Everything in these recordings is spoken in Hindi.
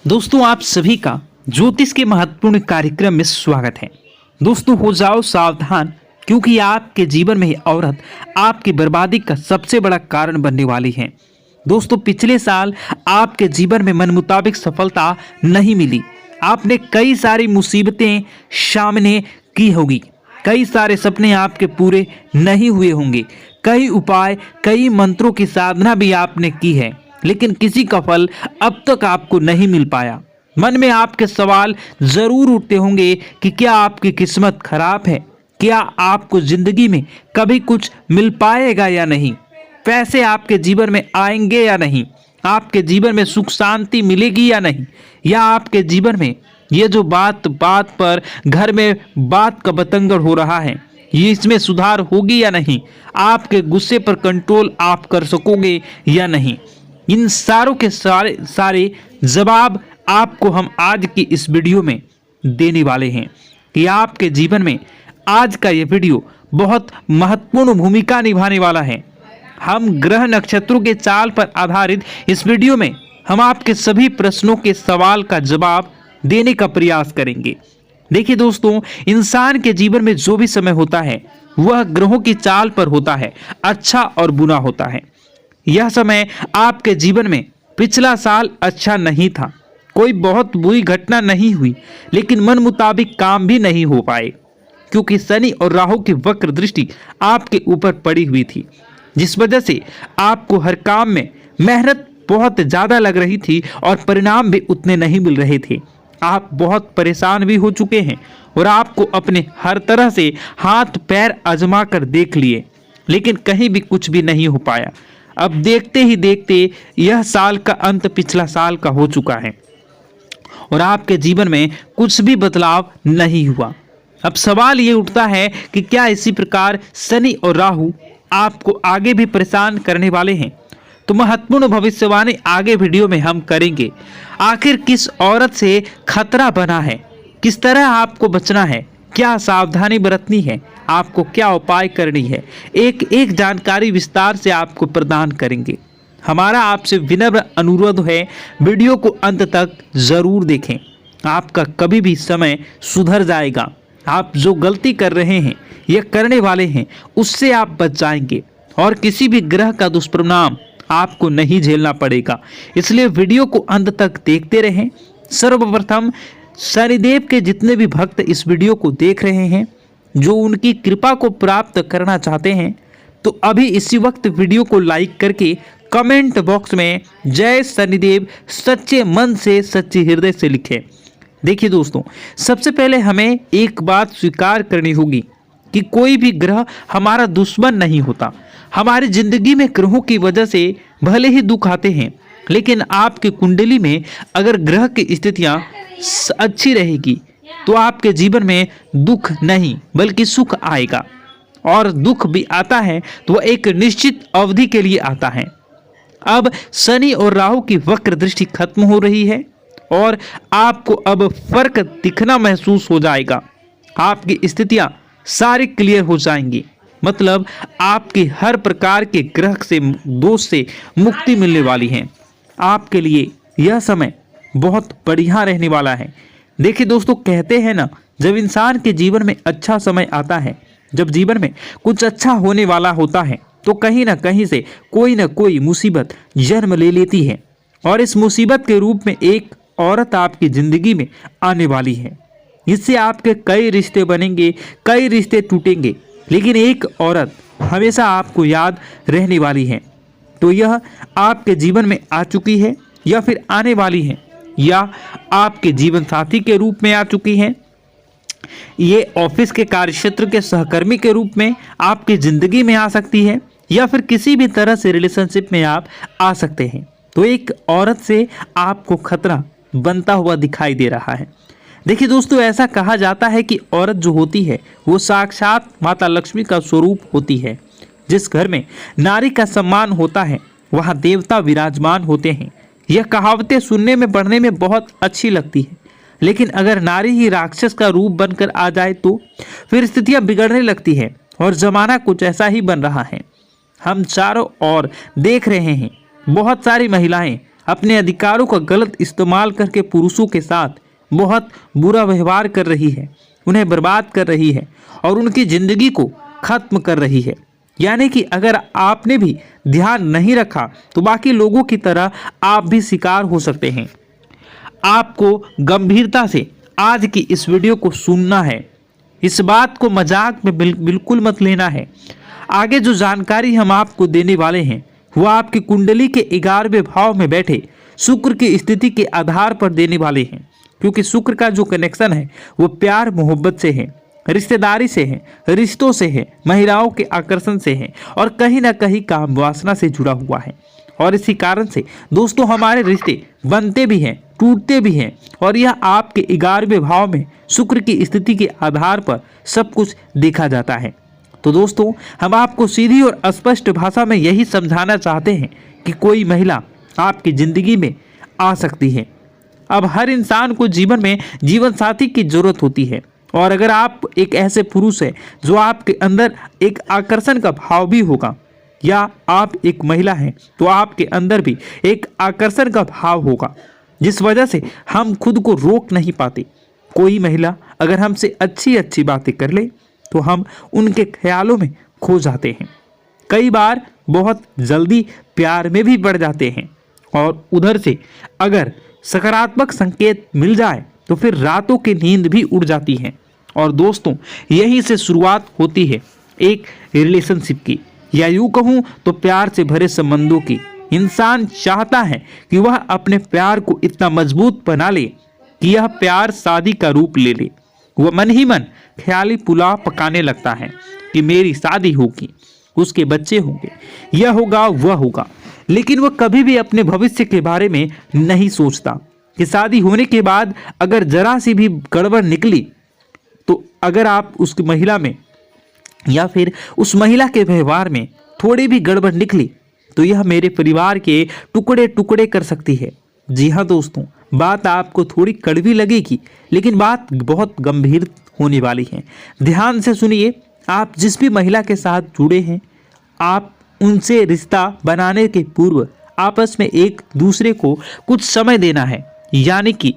दोस्तों, आप सभी का ज्योतिष के महत्वपूर्ण कार्यक्रम में स्वागत है। दोस्तों, हो जाओ सावधान, क्योंकि आपके जीवन में यह औरत आपकी बर्बादी का सबसे बड़ा कारण बनने वाली है। दोस्तों, पिछले साल आपके जीवन में मन मुताबिक सफलता नहीं मिली। आपने कई सारी मुसीबतें सामने की होगी, कई सारे सपने आपके पूरे नहीं हुए होंगे, कई उपाय, कई मंत्रों की साधना भी आपने की है, लेकिन किसी का फल अब तक आपको नहीं मिल पाया। मन में आपके सवाल जरूर उठते होंगे कि क्या आपकी किस्मत खराब है, क्या आपको जिंदगी में कभी कुछ मिल पाएगा या नहीं, पैसे आपके जीवन में आएंगे या नहीं, आपके जीवन में सुख शांति मिलेगी या नहीं, या आपके जीवन में ये जो बात बात पर घर में बात का बतंगड़ हो रहा है, ये इसमें सुधार होगी या नहीं, आपके गुस्से पर कंट्रोल आप कर सकोगे या नहीं। इन सारों के सारे जवाब आपको हम आज की इस वीडियो में देने वाले हैं कि आपके जीवन में आज का ये वीडियो बहुत महत्वपूर्ण भूमिका निभाने वाला है। हम ग्रह नक्षत्रों के चाल पर आधारित इस वीडियो में हम आपके सभी प्रश्नों के सवाल का जवाब देने का प्रयास करेंगे। देखिए दोस्तों, इंसान के जीवन में जो भी समय होता है वह ग्रहों की चाल पर होता है, अच्छा और बुरा होता है। यह समय आपके जीवन में पिछला साल अच्छा नहीं था, कोई बहुत बुरी घटना नहीं हुई, लेकिन मन मुताबिक काम भी नहीं हो पाए, क्योंकि शनि और राहु की वक्र दृष्टि आपके ऊपर पड़ी हुई थी, जिस वजह से आपको हर काम में मेहनत बहुत ज़्यादा लग रही थी और परिणाम भी उतने नहीं मिल रहे थे। आप बहुत परेशान भी हो चुके हैं और आपको अपने हर तरह से हाथ पैर आजमा कर देख लिए, लेकिन कहीं भी कुछ भी नहीं हो पाया। अब देखते ही देखते यह साल का अंत पिछला साल का हो चुका है और आपके जीवन में कुछ भी बदलाव नहीं हुआ। अब सवाल ये उठता है कि क्या इसी प्रकार शनि और राहु आपको आगे भी परेशान करने वाले हैं? तो महत्वपूर्ण भविष्यवाणी आगे वीडियो में हम करेंगे। आखिर किस औरत से खतरा बना है, किस तरह आपको बचना है, क्या सावधानी बरतनी है, आपको क्या उपाय करनी है, एक एक जानकारी विस्तार से आपको प्रदान करेंगे। हमारा आपसे विनम्र अनुरोध है, वीडियो को अंत तक जरूर देखें। आपका कभी भी समय सुधर जाएगा। आप जो गलती कर रहे हैं या करने वाले हैं उससे आप बच जाएंगे और किसी भी ग्रह का दुष्परिणाम आपको नहीं झेलना पड़ेगा। इसलिए वीडियो को अंत तक देखते रहें। सर्वप्रथम शनिदेव के जितने भी भक्त इस वीडियो को देख रहे हैं, जो उनकी कृपा को प्राप्त करना चाहते हैं, तो अभी इसी वक्त वीडियो को लाइक करके कमेंट बॉक्स में जय शनिदेव सच्चे मन से सच्चे हृदय से लिखें। देखिए दोस्तों, सबसे पहले हमें एक बात स्वीकार करनी होगी कि कोई भी ग्रह हमारा दुश्मन नहीं होता। हमारी जिंदगी में ग्रहों की वजह से भले ही दुख आते हैं, लेकिन आपकी कुंडली में अगर ग्रह की स्थितियां अच्छी रहेगी तो आपके जीवन में दुख नहीं बल्कि सुख आएगा, और दुख भी आता है तो वह एक निश्चित अवधि के लिए आता है। अब शनि और राहु की वक्र दृष्टि खत्म हो रही है और आपको अब फर्क दिखना महसूस हो जाएगा। आपकी स्थितियां सारी क्लियर हो जाएंगी, मतलब आपकी हर प्रकार के ग्रह से दोष से मुक्ति मिलने वाली है। आपके लिए यह समय बहुत बढ़िया रहने वाला है। देखिए दोस्तों, कहते हैं ना, जब इंसान के जीवन में अच्छा समय आता है, जब जीवन में कुछ अच्छा होने वाला होता है, तो कहीं ना कहीं से कोई ना कोई मुसीबत जन्म ले लेती है, और इस मुसीबत के रूप में एक औरत आपकी जिंदगी में आने वाली है। इससे आपके कई रिश्ते बनेंगे, कई रिश्ते टूटेंगे, लेकिन एक औरत हमेशा आपको याद रहने वाली है। तो यह आपके जीवन में आ चुकी है या फिर आने वाली है, या आपके जीवन साथी के रूप में आ चुकी है, ये ऑफिस के कार्यक्षेत्र के सहकर्मी के रूप में आपकी जिंदगी में आ सकती है, या फिर किसी भी तरह से रिलेशनशिप में आप आ सकते हैं। तो एक औरत से आपको खतरा बनता हुआ दिखाई दे रहा है। देखिए दोस्तों, ऐसा कहा जाता है कि औरत जो होती है वो साक्षात माता लक्ष्मी का स्वरूप होती है। जिस घर में नारी का सम्मान होता है वहाँ देवता विराजमान होते हैं। यह कहावतें सुनने में पढ़ने में बहुत अच्छी लगती है, लेकिन अगर नारी ही राक्षस का रूप बनकर आ जाए तो फिर स्थितियां बिगड़ने लगती है और जमाना कुछ ऐसा ही बन रहा है। हम चारों ओर देख रहे हैं, बहुत सारी महिलाएं अपने अधिकारों का गलत इस्तेमाल करके पुरुषों के साथ बहुत बुरा व्यवहार कर रही है, उन्हें बर्बाद कर रही है और उनकी जिंदगी को खत्म कर रही है। यानी कि अगर आपने भी ध्यान नहीं रखा तो बाकी लोगों की तरह आप भी शिकार हो सकते हैं। आपको गंभीरता से आज की इस वीडियो को सुनना है, इस बात को मजाक में बिल्कुल मत लेना है। आगे जो जानकारी हम आपको देने वाले हैं वो आपकी कुंडली के 11वें भाव में बैठे शुक्र की स्थिति के आधार पर देने वाले हैं, क्योंकि शुक्र का जो कनेक्शन है वो प्यार मोहब्बत से है, रिश्तेदारी से है, रिश्तों से है, महिलाओं के आकर्षण से है और कहीं ना कहीं काम वासना से जुड़ा हुआ है। और इसी कारण से दोस्तों हमारे रिश्ते बनते भी हैं, टूटते भी हैं और यह आपके 11वें भाव में शुक्र की स्थिति के आधार पर सब कुछ देखा जाता है। तो दोस्तों हम आपको सीधी और स्पष्ट भाषा में यही समझाना चाहते हैं कि कोई महिला आपकी जिंदगी में आ सकती है। अब हर इंसान को जीवन में जीवन साथी की जरूरत होती है और अगर आप एक ऐसे पुरुष हैं जो आपके अंदर एक आकर्षण का भाव भी होगा या आप एक महिला हैं तो आपके अंदर भी एक आकर्षण का भाव होगा, जिस वजह से हम खुद को रोक नहीं पाते। कोई महिला अगर हमसे अच्छी अच्छी बातें कर ले तो हम उनके ख्यालों में खो जाते हैं, कई बार बहुत जल्दी प्यार में भी बढ़ जाते हैं और उधर से अगर सकारात्मक संकेत मिल जाए तो फिर रातों की नींद भी उड़ जाती है। और दोस्तों यहीं से शुरुआत होती है एक रिलेशनशिप की, या यूँ कहूँ तो प्यार से भरे संबंधों की। इंसान चाहता है कि वह अपने प्यार को इतना मजबूत बना ले कि यह प्यार शादी का रूप ले ले। वह मन ही मन ख्याली पुलाव पकाने लगता है कि मेरी शादी होगी, उसके बच्चे होंगे, यह होगा वह होगा, लेकिन वह कभी भी अपने भविष्य के बारे में नहीं सोचता कि शादी होने के बाद अगर जरा सी भी गड़बड़ निकली तो अगर आप उस महिला में या फिर उस महिला के व्यवहार में थोड़ी भी गड़बड़ निकली तो यह मेरे परिवार के टुकड़े टुकड़े कर सकती है। जी हाँ दोस्तों, बात आपको थोड़ी कड़वी लगेगी लेकिन बात बहुत गंभीर होने वाली है। ध्यान से सुनिए। आप जिस भी महिला के साथ जुड़े हैं, आप उनसे रिश्ता बनाने के पूर्व आपस में एक दूसरे को कुछ समय देना है। यानी कि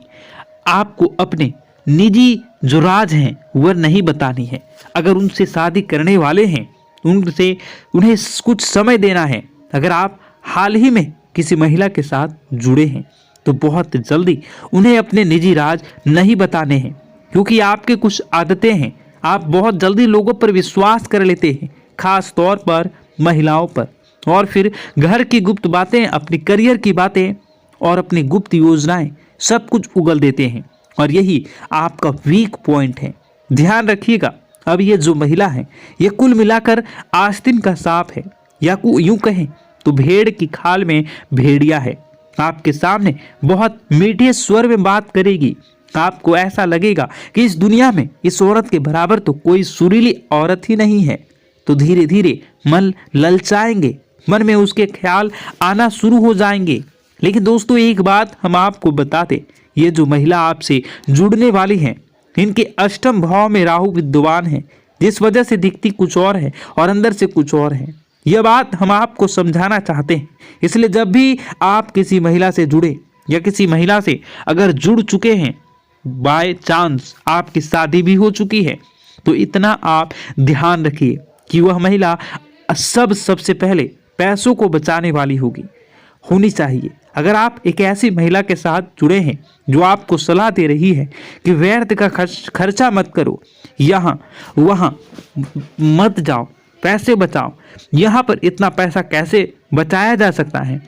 आपको अपने निजी जो राज हैं वह नहीं बतानी है। अगर उनसे शादी करने वाले हैं उन्हें कुछ समय देना है। अगर आप हाल ही में किसी महिला के साथ जुड़े हैं तो बहुत जल्दी उन्हें अपने निजी राज नहीं बताने हैं, क्योंकि आपके कुछ आदतें हैं। आप बहुत जल्दी लोगों पर विश्वास कर लेते हैं, खास तौर पर महिलाओं पर, और फिर घर की गुप्त बातें, अपनी करियर की बातें और अपनी गुप्त योजनाएं सब कुछ उगल देते हैं और यही आपका वीक पॉइंट है। ध्यान रखिएगा। अब ये जो महिला है ये कुल मिलाकर आस्तीन का सांप है, या यूं कहें तो भेड़ की खाल में भेड़िया है। आपके सामने बहुत मीठे स्वर में बात करेगी। आपको ऐसा लगेगा कि इस दुनिया में इस औरत के बराबर तो कोई सुरीली औरत ही नहीं है। तो धीरे धीरे मन ललचाएंगे, मन में उसके ख्याल आना शुरू हो जाएंगे। लेकिन दोस्तों एक बात हम आपको बता दें, ये जो महिला आपसे जुड़ने वाली है इनके अष्टम भाव में राहु विद्यमान है, जिस वजह से दिखती कुछ और है और अंदर से कुछ और है। यह बात हम आपको समझाना चाहते हैं। इसलिए जब भी आप किसी महिला से जुड़े या किसी महिला से अगर जुड़ चुके हैं, बाय चांस आपकी शादी भी हो चुकी है, तो इतना आप ध्यान रखिए कि वह महिला सबसे पहले पैसों को बचाने वाली होनी चाहिए। अगर आप एक ऐसी महिला के साथ जुड़े हैं जो आपको सलाह दे रही है कि व्यर्थ का खर्चा मत करो, यहाँ वहाँ मत जाओ, पैसे बचाओ, यहाँ पर इतना पैसा कैसे बचाया जा सकता है,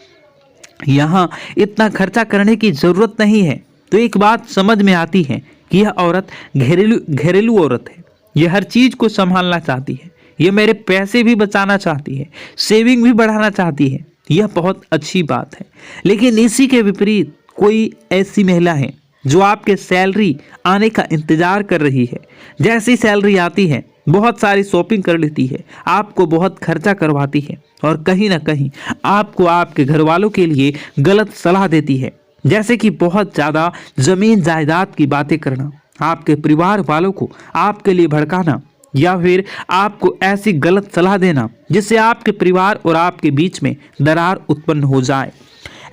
यहाँ इतना खर्चा करने की ज़रूरत नहीं है, तो एक बात समझ में आती है कि यह औरत घरेलू औरत है। यह हर चीज़ को संभालना चाहती है, यह मेरे पैसे भी बचाना चाहती है, सेविंग भी बढ़ाना चाहती है। यह बहुत अच्छी बात है। लेकिन इसी के विपरीत कोई ऐसी महिला है जो आपके सैलरी आने का इंतजार कर रही है। जैसी सैलरी आती है बहुत सारी शॉपिंग कर लेती है, आपको बहुत खर्चा करवाती है और कहीं ना कहीं आपको आपके घर वालों के लिए गलत सलाह देती है, जैसे कि बहुत ज़्यादा ज़मीन जायदाद की बातें करना, आपके परिवार वालों को आपके लिए भड़काना, या फिर आपको ऐसी गलत सलाह देना जिससे आपके परिवार और आपके बीच में दरार उत्पन्न हो जाए।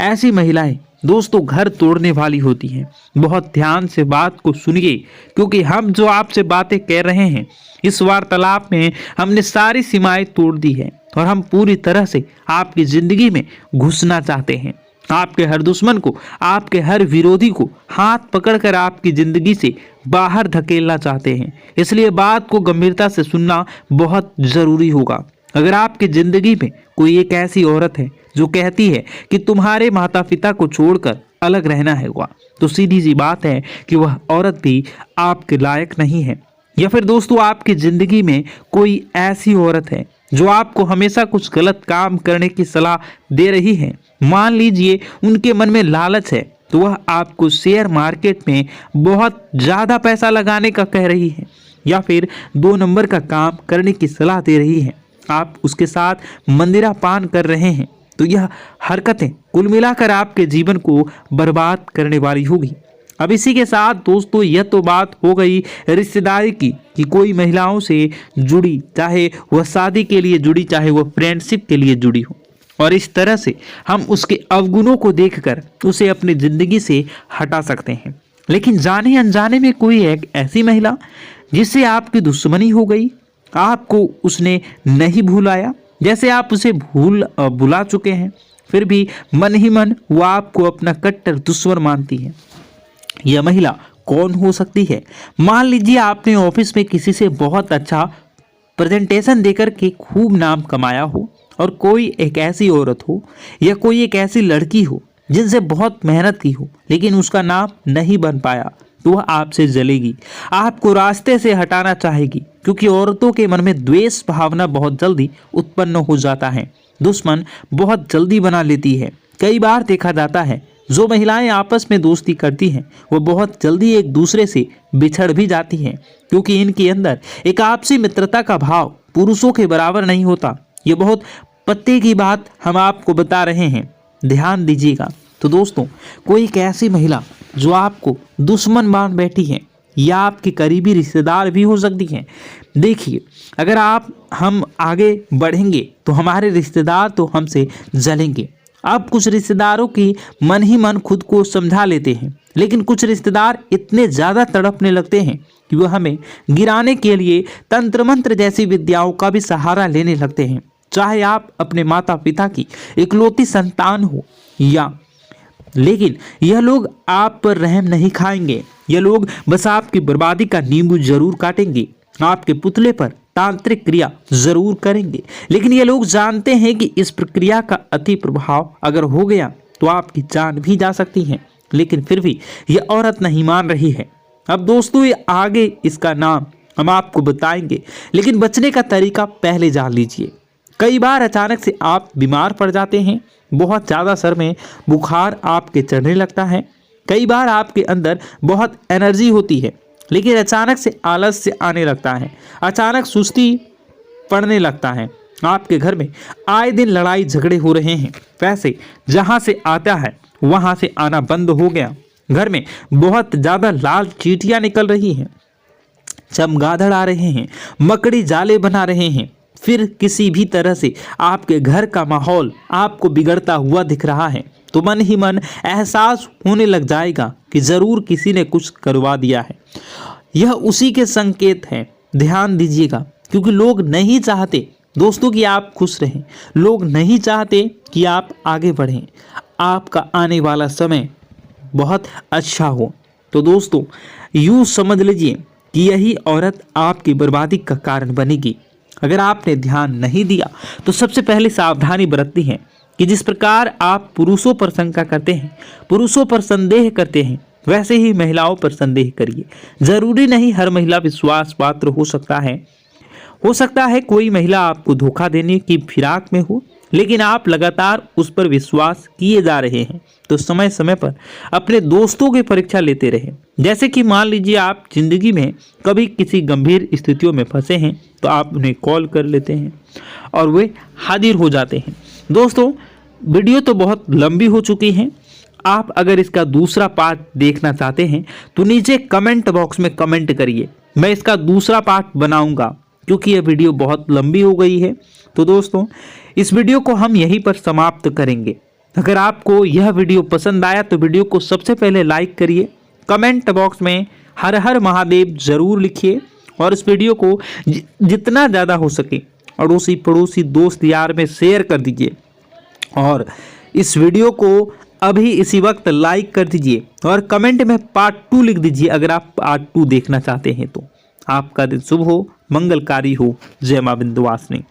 ऐसी महिलाएं दोस्तों घर तोड़ने वाली होती हैं। बहुत ध्यान से बात को सुनिए, क्योंकि हम जो आपसे बातें कह रहे हैं इस वार्तालाप में हमने सारी सीमाएं तोड़ दी है और हम पूरी तरह से आपकी जिंदगी में घुसना चाहते हैं। आपके हर दुश्मन को, आपके हर विरोधी को हाथ पकड़कर आपकी जिंदगी से बाहर धकेलना चाहते हैं। इसलिए बात को गंभीरता से सुनना बहुत जरूरी होगा। अगर आपकी जिंदगी में कोई एक ऐसी औरत है जो कहती है कि तुम्हारे माता पिता को छोड़कर अलग रहना होगा, तो सीधी सी बात है कि वह औरत भी आपके लायक नहीं है। या फिर दोस्तों आपकी जिंदगी में कोई ऐसी औरत है जो आपको हमेशा कुछ गलत काम करने की सलाह दे रही है। मान लीजिए उनके मन में लालच है, तो वह आपको शेयर मार्केट में बहुत ज़्यादा पैसा लगाने का कह रही है या फिर 2 नंबर का काम करने की सलाह दे रही है। आप उसके साथ मंदिरा पान कर रहे हैं, तो यह हरकतें कुल मिलाकर आपके जीवन को बर्बाद करने वाली होगी। अब इसी के साथ दोस्तों यह तो बात हो गई रिश्तेदारी की कि कोई महिलाओं से जुड़ी, चाहे वह शादी के लिए जुड़ी, चाहे वह फ्रेंडशिप के लिए जुड़ी हो, और इस तरह से हम उसके अवगुणों को देखकर उसे अपनी जिंदगी से हटा सकते हैं। लेकिन जाने अनजाने में कोई एक ऐसी महिला जिससे आपकी दुश्मनी हो गई, आपको उसने नहीं भुलाया, जैसे आप उसे भुला चुके हैं, फिर भी मन ही मन वो आपको अपना कट्टर दुश्मन मानती है। यह महिला कौन हो सकती है? मान लीजिए आपने ऑफिस में किसी से बहुत अच्छा प्रेजेंटेशन देकर के खूब नाम कमाया हो, और कोई एक ऐसी औरत हो या कोई एक ऐसी लड़की हो जिनसे बहुत मेहनत की हो लेकिन उसका नाम नहीं बन पाया, तो वह आपसे जलेगी, आपको रास्ते से हटाना चाहेगी, क्योंकि औरतों के मन में द्वेष भावना बहुत जल्दी उत्पन्न हो जाता है। दुश्मन बहुत जल्दी बना लेती है। कई बार देखा जाता है जो महिलाएं आपस में दोस्ती करती हैं वो बहुत जल्दी एक दूसरे से बिछड़ भी जाती हैं, क्योंकि इनके अंदर एक आपसी मित्रता का भाव पुरुषों के बराबर नहीं होता। ये बहुत पते की बात हम आपको बता रहे हैं, ध्यान दीजिएगा। तो दोस्तों कोई एक ऐसी महिला जो आपको दुश्मन मान बैठी है या आपकी करीबी रिश्तेदार भी हो सकती हैं। देखिए, अगर हम आगे बढ़ेंगे तो हमारे रिश्तेदार तो हमसे जलेंगे। अब कुछ रिश्तेदारों की मन ही मन खुद को समझा लेते हैं, लेकिन कुछ रिश्तेदार इतने ज़्यादा तड़पने लगते हैं कि वह हमें गिराने के लिए तंत्र मंत्र जैसी विद्याओं का भी सहारा लेने लगते हैं। चाहे आप अपने माता पिता की इकलौती संतान हो या, लेकिन यह लोग आप पर रहम नहीं खाएंगे। यह लोग बस आपकी बर्बादी का नींबू जरूर काटेंगे, आपके पुतले पर तांत्रिक क्रिया जरूर करेंगे, लेकिन ये लोग जानते हैं कि इस प्रक्रिया का अति प्रभाव अगर हो गया तो आपकी जान भी जा सकती है। लेकिन फिर भी यह औरत नहीं मान रही है। अब दोस्तों ये आगे इसका नाम हम आपको बताएंगे, लेकिन बचने का तरीका पहले जान लीजिए। कई बार अचानक से आप बीमार पड़ जाते हैं, बहुत ज़्यादा सर में बुखार आपके चढ़ने लगता है। कई बार आपके अंदर बहुत एनर्जी होती है, लेकिन अचानक से आलस्य आने लगता है, अचानक सुस्ती पड़ने लगता है। आपके घर में आए दिन लड़ाई झगड़े हो रहे हैं, पैसे जहां से आता है वहां से आना बंद हो गया, घर में बहुत ज़्यादा लाल चींटियां निकल रही हैं, चमगादड़ आ रहे हैं, मकड़ी जाले बना रहे हैं, फिर किसी भी तरह से आपके घर का माहौल आपको बिगड़ता हुआ दिख रहा है, तो मन ही मन एहसास होने लग जाएगा कि ज़रूर किसी ने कुछ करवा दिया है। यह उसी के संकेत हैं, ध्यान दीजिएगा, क्योंकि लोग नहीं चाहते दोस्तों कि आप खुश रहें, लोग नहीं चाहते कि आप आगे बढ़ें, आपका आने वाला समय बहुत अच्छा हो। तो दोस्तों यूँ समझ लीजिए कि यही औरत आपकी बर्बादी का कारण बनेगी। अगर आपने ध्यान नहीं दिया तो सबसे पहले सावधानी बरतनी है कि जिस प्रकार आप पुरुषों पर शंका करते हैं, पुरुषों पर संदेह करते हैं, वैसे ही महिलाओं पर संदेह करिए। जरूरी नहीं हर महिला विश्वास पात्र हो सकता है कोई महिला आपको धोखा देने की फिराक में हो, लेकिन आप लगातार उस पर विश्वास किए जा रहे हैं, तो समय समय पर अपने दोस्तों की परीक्षा लेते रहें। जैसे कि मान लीजिए आप जिंदगी में कभी किसी गंभीर स्थितियों में फंसे हैं, तो आप उन्हें कॉल कर लेते हैं और वे हाजिर हो जाते हैं। दोस्तों वीडियो तो बहुत लंबी हो चुकी है, आप अगर इसका दूसरा पार्ट देखना चाहते हैं तो नीचे कमेंट बॉक्स में कमेंट करिए, मैं इसका दूसरा पार्ट बनाऊंगा, क्योंकि यह वीडियो बहुत लंबी हो गई है। तो दोस्तों इस वीडियो को हम यहीं पर समाप्त करेंगे। अगर आपको यह वीडियो पसंद आया तो वीडियो को सबसे पहले लाइक करिए, कमेंट बॉक्स में हर हर महादेव जरूर लिखिए और इस वीडियो को जितना ज़्यादा हो सके अड़ोसी पड़ोसी दोस्त यार में शेयर कर दीजिए और इस वीडियो को अभी इसी वक्त लाइक कर दीजिए और कमेंट में पार्ट 2 लिख दीजिए अगर आप पार्ट 2 देखना चाहते हैं तो। आपका दिन शुभ हो, मंगलकारी हो। जय मां विंध्यवासिनी।